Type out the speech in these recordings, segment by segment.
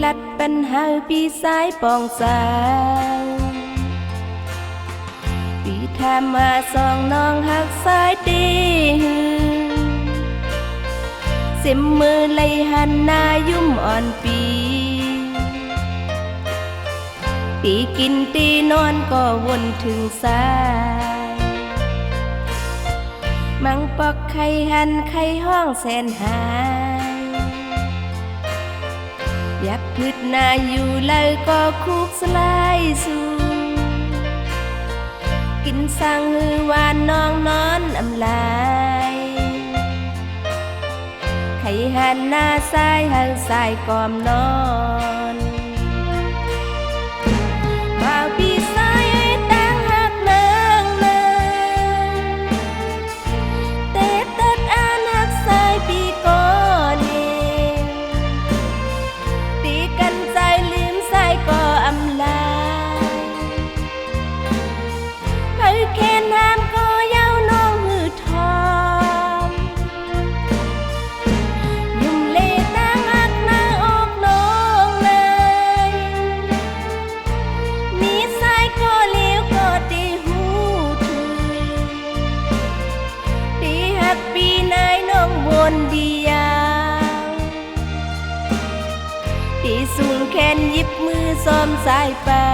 ลัดปัญหาปีสายปองสาวปีทามาสองน้องหักสายตีเสียมมือเลยหันหน้ายุ่มอ่อนปีกินตีนอนก็วนถึงสายมังปอกไข่หันไข่ห้องแสนหายอยากพืชนาอยู่เลยก็คุกสลายสูกินสั่งหือวานน้องนอนอำลายไข่หันหน้าซ้ายหันซ้ายกอมนอนมาปีซ้ายตั้งหักนางเตะตัดอ่านหักซ้ายปีก่อนเองตีกันใจลืมซ้ายก็อำลายเฮ้ยแค่น้ำก็เย้าน้องหือทองยุ่มเล่ตั้งหักนางออกน้องเลยมีซ้ายก็เลี้ยวก็ตีหูถึงตีหักปีนายน้องวนเดียวตีสูงแขนยิบมือซ้อมสายปา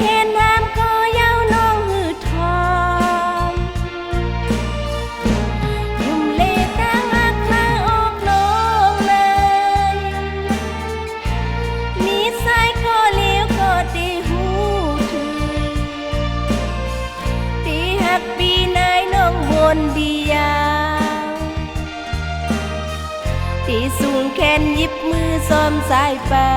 แค่น้ำก็เย้าน้องหือทองยุ่มเล่ตั้งหักมาออกน้องเลยมีซ้ายก็เลี้ยวก็ตีหูถึงตีหักปีนายน้องวนเดียวตีสูงแขนยิบมือซ้อมสายปา